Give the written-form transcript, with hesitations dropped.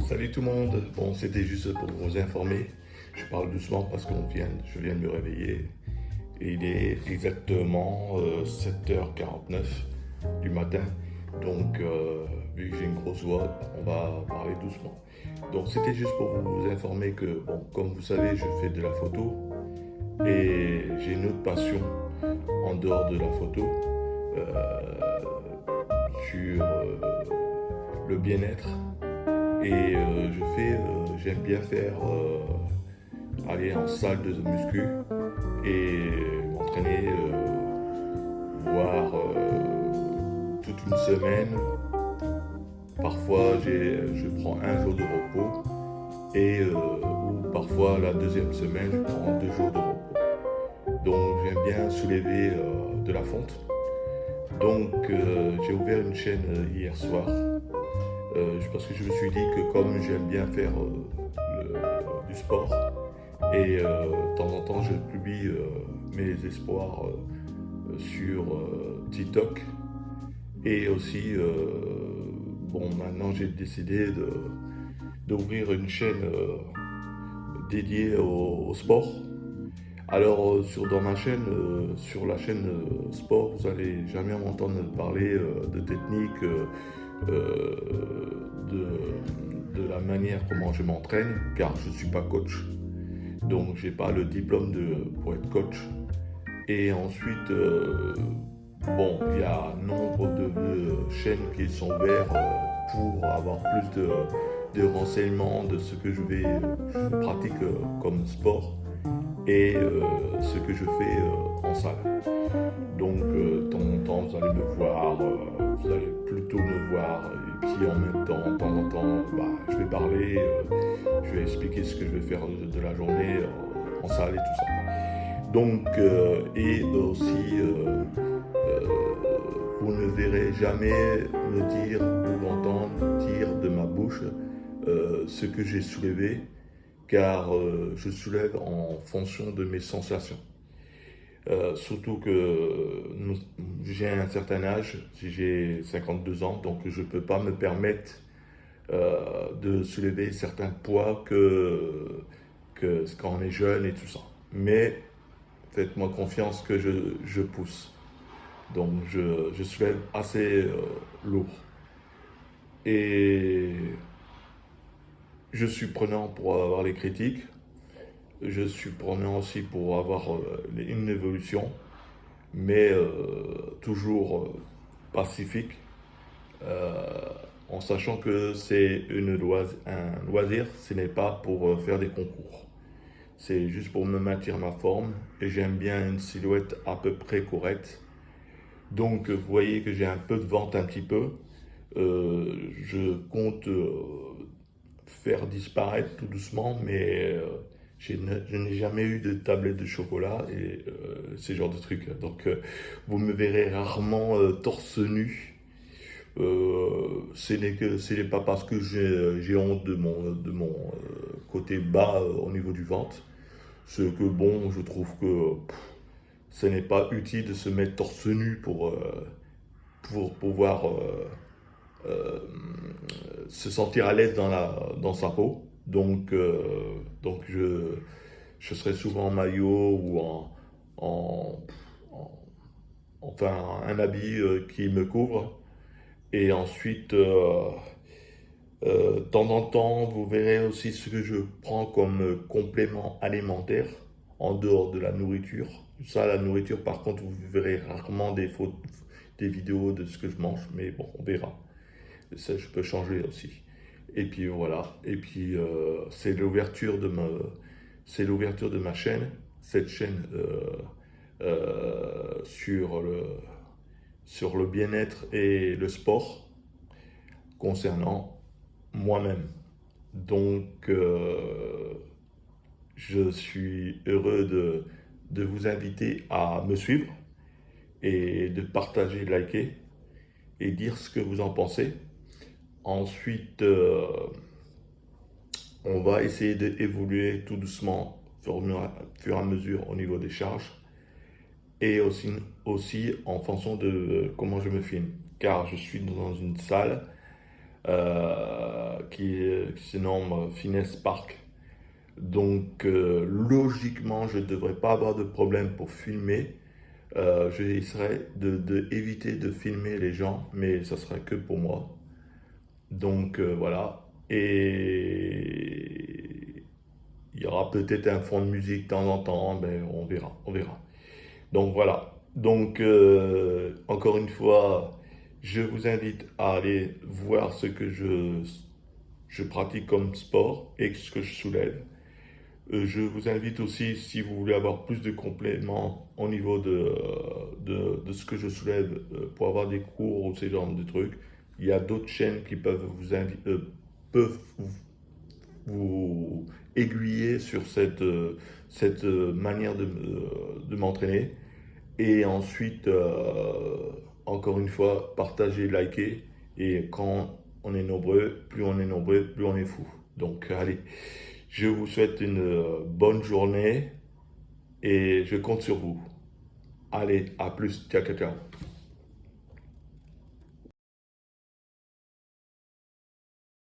Salut tout le monde, bon c'était juste pour vous informer, je parle doucement parce que je viens de me réveiller et il est exactement 7h49 du matin, donc vu que j'ai une grosse voix, on va parler doucement. Donc c'était juste pour vous informer que, bon, comme vous savez, je fais de la photo et j'ai une autre passion en dehors de la photo euh, sur le bien-être. Et j'aime bien faire aller en salle de muscu et m'entraîner, voire toute une semaine. Parfois, je prends un jour de repos ou parfois la deuxième semaine, je prends 2 jours de repos. Donc, j'aime bien soulever de la fonte. Donc, j'ai ouvert une chaîne hier soir parce que je me suis dit que comme j'aime bien faire du sport et de temps en temps je publie mes espoirs sur TikTok et aussi bon maintenant j'ai décidé d'ouvrir une chaîne dédiée au sport. Alors dans ma chaîne, sur la chaîne sport, vous allez jamais m'entendre parler de techniques, euh, de la manière comment je m'entraîne, car je ne suis pas coach. Donc j'ai pas le diplôme pour être coach. Et ensuite, bon, il y a nombre de chaînes qui sont ouvertes pour avoir plus de renseignements de ce que je pratique comme sport et ce que je fais en salle. Donc, de temps en temps, vous allez me voir, vous allez plutôt me voir, et puis en même temps, de temps en temps, je vais parler, je vais expliquer ce que je vais faire de la journée en salle et tout ça. Donc, et aussi, euh, vous ne verrez jamais me dire ou entendre dire de ma bouche ce que j'ai soulevé, car je soulève en fonction de mes sensations. Surtout que j'ai un certain âge, j'ai 52 ans, donc je ne peux pas me permettre de soulever certains poids que quand on est jeune et tout ça. Mais faites-moi confiance que je pousse. Donc je soulève assez lourd. Et je suis prenant pour avoir les critiques. Je suis prenant aussi pour avoir une évolution, mais toujours pacifique, en sachant que c'est un loisir, ce n'est pas pour faire des concours. C'est juste pour me maintenir ma forme et j'aime bien une silhouette à peu près correcte. Donc vous voyez que j'ai un peu de ventre un petit peu. Je compte faire disparaître tout doucement, mais je n'ai jamais eu de tablette de chocolat et ce genre de trucs. Donc vous me verrez rarement torse nu. Ce n'est pas parce que j'ai honte de mon côté bas au niveau du ventre. C'est que bon, je trouve que ce n'est pas utile de se mettre torse nu pour pouvoir euh, se sentir à l'aise dans sa peau. Donc je serai souvent en maillot ou en, en- enfin un habit qui me couvre. Et ensuite, de temps en temps, vous verrez aussi ce que je prends comme complément alimentaire en dehors de la nourriture. Ça, la nourriture, par contre, vous verrez rarement des vidéos de ce que je mange, mais bon, on verra. Ça, je peux changer aussi. Et puis voilà. Et puis c'est l'ouverture de ma chaîne, cette chaîne sur le bien-être et le sport concernant moi-même. Donc, je suis heureux de vous inviter à me suivre et de partager, liker et dire ce que vous en pensez. Ensuite, on va essayer d'évoluer tout doucement au fur et à mesure au niveau des charges et aussi en fonction de comment je me filme. Car je suis dans une salle qui se nomme Finesse Park. Donc, logiquement, je ne devrais pas avoir de problème pour filmer. J'essaierai éviter de filmer les gens, mais ça sera que pour moi. Donc, voilà. Et il y aura peut-être un fond de musique de temps en temps, mais on verra, on verra. Donc, voilà. Donc, encore une fois, je vous invite à aller voir ce que je pratique comme sport et ce que je soulève. Je vous invite aussi, si vous voulez avoir plus de compléments au niveau de ce que je soulève pour avoir des cours ou ces genres de trucs, il y a d'autres chaînes qui peuvent vous aiguiller sur cette manière de m'entraîner. Et ensuite, encore une fois, partagez, likez. Et quand on est nombreux, plus on est nombreux, plus on est fou. Donc, allez. Je vous souhaite une bonne journée et je compte sur vous. Allez, à plus. Ciao, ciao, ciao.